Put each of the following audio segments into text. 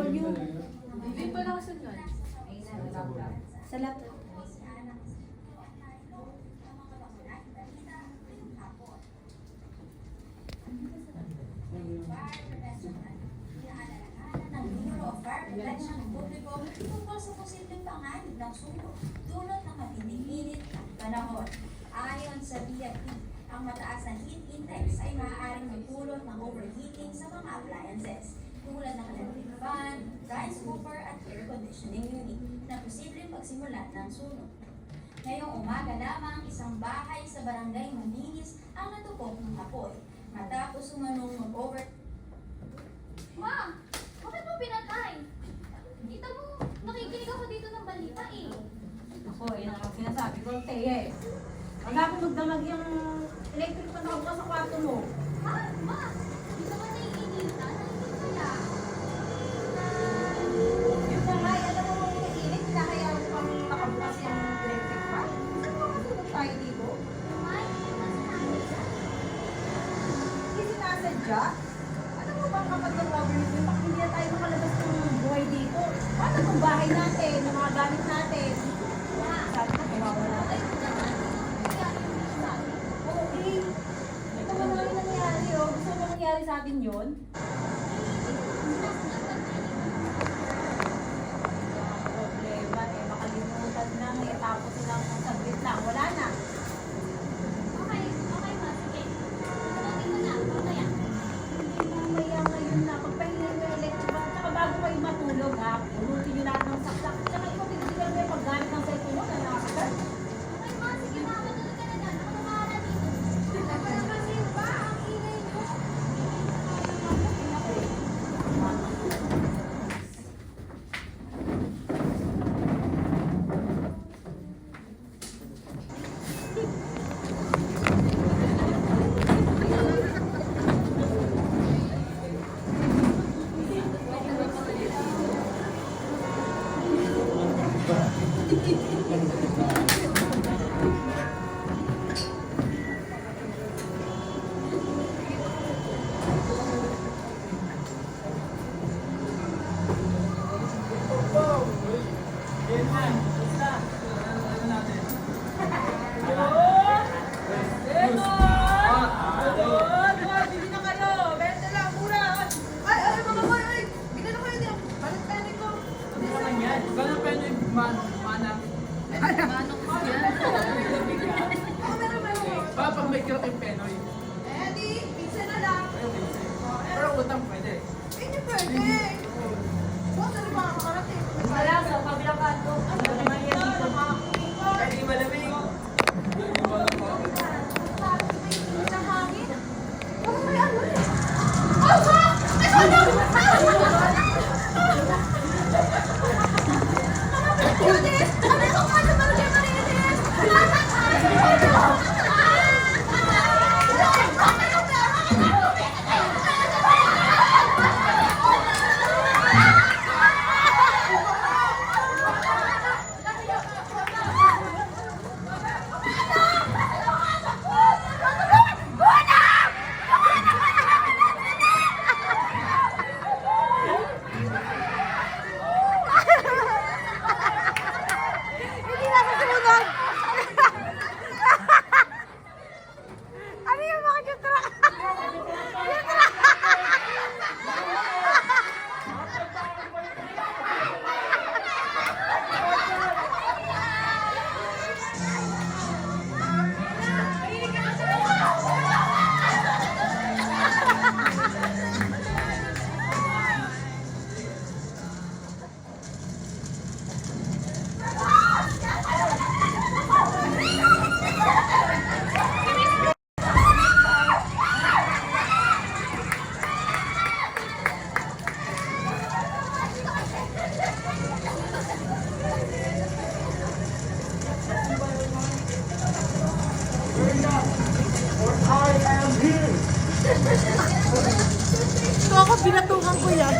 volume. Hindi pala kasi dyan. Sa laptop. Ng publiko tungkol sa posibleng panganib ng sunog dulot ng matinding init ng panahon. Ayon sa BFP, ang mataas na heat index ay maaaring magdulot ng overheating sa mga appliances tulad ng electric fan, rice cooker at air conditioning unit na posibleng pagsimulan ng sunog. Ngayong umaga lamang, isang bahay sa barangay Maninis ang natupok ng apoy matapos umanong mag-over... Ma! Bakit mo pinatay? Kita mo, nakikinig ako dito ng balita eh. Ako, yun ang sinasabi ko, Teye. Wag akong magdamag yung electric fan ako sa kwarto mo. Ha? Ma! Hindi naman naiinitan. Nandito kaya. Yung bahay, alam mo mong mainit, kaya ko pang nakabukas yung electric fan. Saan mo matulog tayo dito? May, nasa namin siya. Hindi sinasadya. Ano mo bang kapag nag-overheat yun, bakit hindi na tayo makalabas ng buhay dito? Paano itong bahay natin, ng mga gamit natin? Saan na, mawawala tayo. Oo, eh. Ito ba naman yung nangyari, oh? Gusto mo nangyari sa atin yun? Problema, eh. Makalimutan na, eh. Tapos silang saglit lang. Wala na. Okay, okay ma. Sige. Tututin mo na. Mamaya. Mamaya ngayon na, pagpahinga yung electric fan, tsaka bago kayo matulog, ha? Pulutin nyo lahat ng saksak. Tsaka ikaw, tigil mo yung paggamit ng cellphone mo, na nakakasal. Okay ma, sige ma. Matulog ka na dyan. Ako na bahala dito. Kasi ba, ang ingay mo. Bili na kayo! Benta lang, mura! Ay, mga boy! Ay! Bili na kayo din! Balik pwede ko! Gano'n pwede mana? Manok ko yan. Ako meron! Pag may kirot yung penoy. Eh, di! Pizza na lang! Pero utang pwede. Hindi pwede! Boss, ano ba ang makarating? Wala, sa kabilang kanto. Ano naman yan dito? Pwede malamig. Sa hangin? Parang may ano eh! Oh, ha! Ay, ano? Marites! Ano itong ano ba rin, Marites? Hindi na ako sumunod! Ano yung mga jutra? Ito ako, binatukan ko yan.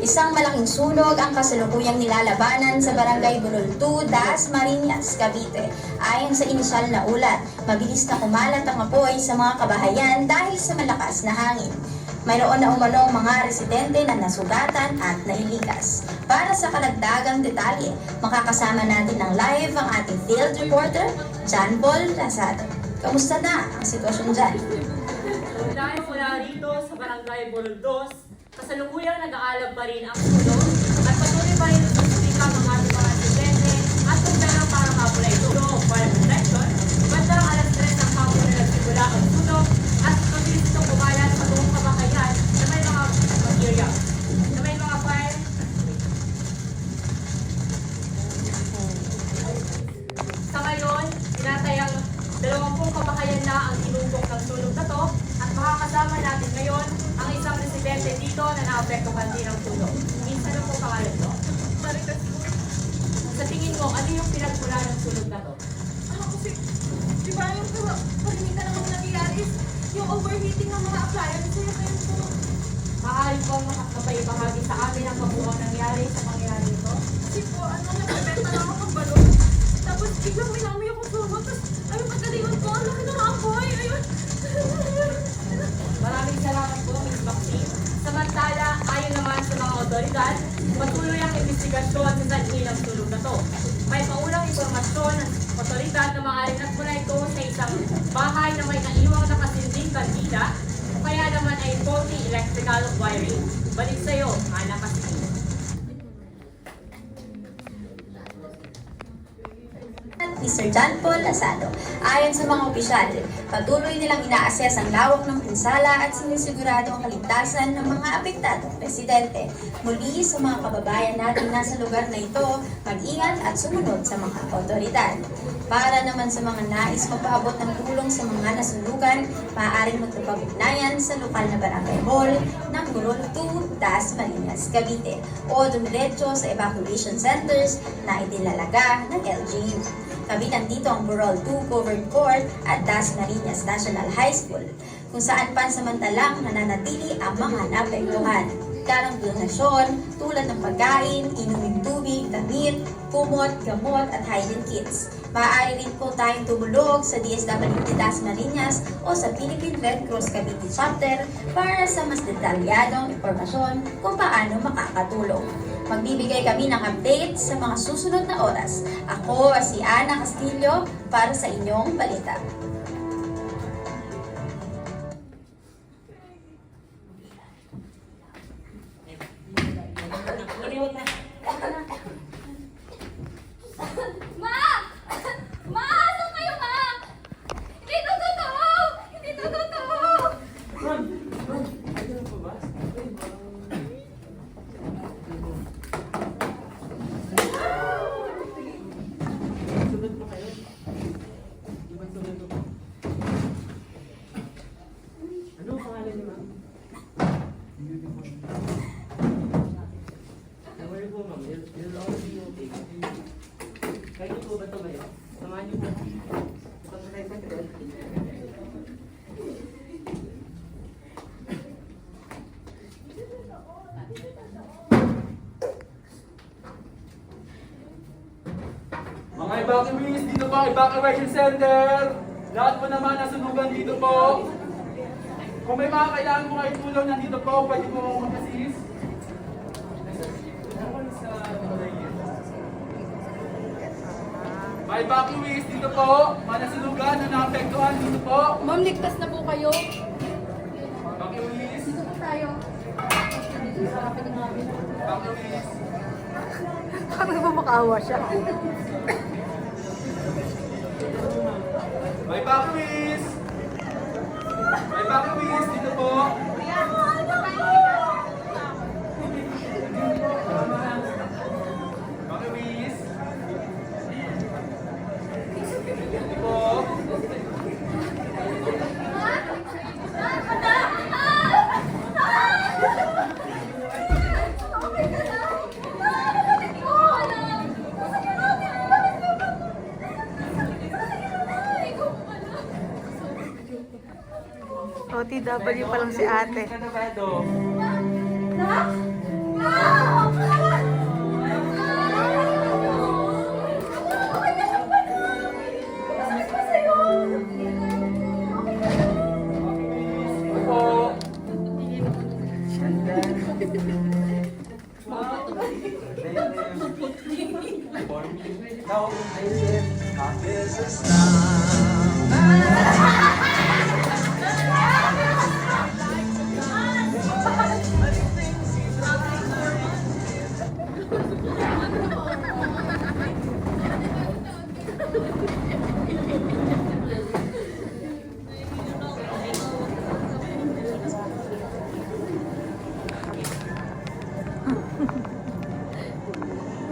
Isang malaking sunog ang kasalukuyang nilalabanan sa Barangay Burol 2, Dasmariñas, Cavite. Ayon sa inisyal na ulat, mabilis na kumalat ang apoy sa mga kabahayan dahil sa malakas na hangin. Mayroon na umanong mga residente na nasugatan at nailikas. Para sa karagdagang detalye, makakasama natin ng live ang ating field reporter, John Paul Lazado. Kamusta na ang sitwasyon dyan? Dahil mula rito sa Barangay Burol 2, kasalukuyang nag-aalab pa rin ang sunog at patuloy pa rin sa sinikap ang ating mga residente at kumpera para mapula ito. Fire protection, bandang alas 3 ng hapon na nagsimula ang sunog at mabilis itong kumalat sa buong kabakayan na may mga material, na may mga fire. Sa ngayon, tinatayang 20 kabakayan na ang tinupok ng sunog na to at makakasama natin ngayon ang isang residente dito na naapektuhan din ng sunog. Minsan ano po pangalan mo? Maritas po. Sa tingin mo, ano yung pinagmula ng sunog na to? Kasi, di ba yung kalimitan naman nangyayari is yung overheating ng mga appliances, yun po. Maaari po makapaibahagi sa amin ang kabuuang nangyari sa pangyayari ito? Kasi po, nagbebenta lang ako ng balon. Tapos biglang may namoy akong sunog. Tapos, ayun, pagkalingon ko, ang laki ng apoy. Ayun. Maraming salamat po, Ms. Maxine. Samantala, ayon naman sa mga otoridad, patuloy ang investigasyon sa sanhi ng sunog na to. May paunang impormasyon ng otoridad na maaaring nagmula ito sa isang bahay na may naiwang nakasinding kandila o kaya naman ay faulty electrical wiring. Balik sa iyo, Ana Pasini. Mr. John Paul Lazado. Ayon sa mga opisyal, patuloy nilang ina-assess ang lawak ng pinsala at sinisigurado ang kaligtasan ng mga apektadong residente. Muli sa mga kababayan natin nasa lugar na ito, mag-ingat at sumunod sa mga otoridad. Para naman sa mga nais magpaabot ng tulong sa mga nasunugan, maaaring magkapag-ugnayan sa lokal na barangay hall ng Burol 2, Dasmariñas, Cavite o dumiretso sa evacuation centers na idinalaga ng LGU. Kabilang dito ang Burol 2 Covered Court at Dasmariñas National High School, kung saan pansamantalang nananatili ang mga naapektuhan. Karang donasyon tulad ng pagkain, inuming tubig, damit, kumot, gamot at hygiene kits. Maaari rin po tayong tumulog sa DSWD Dasmariñas o sa Philippine Red Cross Cavite Chapter para sa mas detalyadong impormasyon kung paano makakatulong. Magbibigay kami ng update sa mga susunod na oras. Ako si Ana Castillo para sa inyong balita. Ma! Ma! Saan kayo, ma? Hindi to totoo! Hindi to totoo! Ano po ba? Sunod po kayo. Sunod po. Ano ang pangalan niyo, ma'am? Don't worry po, ma'am. It'll all be okay. Kaya niyo po ba ito kayo? Samahan niyo po. Ito tayo sa tril. Mga evacuees, dito po ang evacuation center. Lahat po naman nasunugan dito po. Kung may mga kailangan po kayo tulong, nandito po, pwede po mag-assist. Mga evacuees, dito po, mga nasunugan na naapektuhan dito po. Ma'am, ligtas na po kayo. Evacuees, Dito po tayo. evacuees. Parang ba makaawa siya? Mga evacuees. Mga evacuees, dito po. Evacuees. Dito po. OTW pa lang si ate. Kanabado. Nak? Okay ka lang ba na? Masakit ba sa'yo? Okay ka lang? Opo.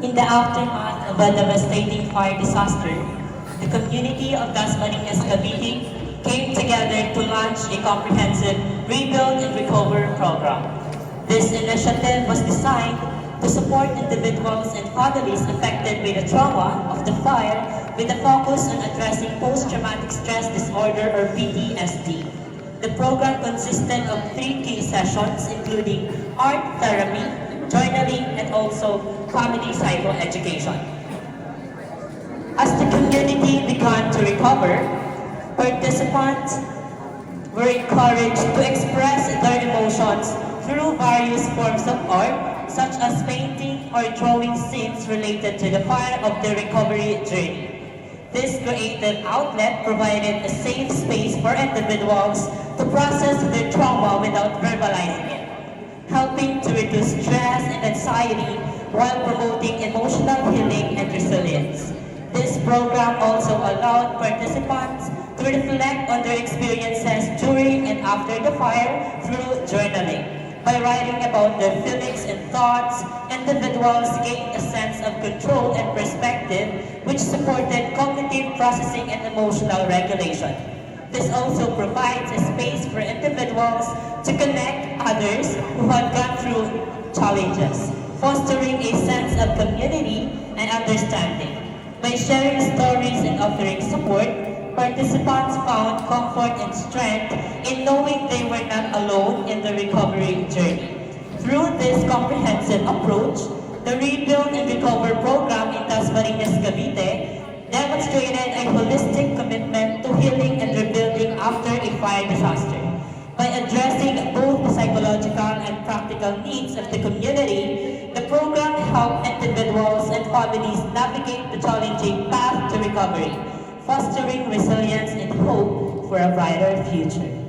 In the aftermath of a devastating fire disaster, the community of Dasmariñas, Cavite came together to launch a comprehensive Rebuild and Recover program. This initiative was designed to support individuals and families affected by the trauma of the fire with a focus on addressing post-traumatic stress disorder or PTSD. The program consisted of 3 key sessions including art therapy, journaling, and also family psychoeducation. As the community began to recover, participants were encouraged to express their emotions through various forms of art, such as painting or drawing scenes related to the fire of the recovery journey. This creative outlet provided a safe space for individuals to process their trauma without verbalizing it, helping to reduce stress and anxiety while promoting emotional healing and resilience. This program also allowed participants to reflect on their experiences during and after the fire through journaling. By writing about their feelings and thoughts, individuals gained a sense of control and perspective, which supported cognitive processing and emotional regulation. This also provides a space for individuals to connect others who had gone through challenges, fostering a sense of community and understanding. By sharing stories and offering support, participants found comfort and strength in knowing they were not alone in the recovery journey. Through this comprehensive approach, the Rebuild and Recover program in Dasmariñas, Cavite demonstrated a holistic commitment to healing and rebuilding after a fire disaster. By addressing both the psychological and practical needs of the community, the program helped individuals and families navigate the challenging path to recovery, fostering resilience and hope for a brighter future.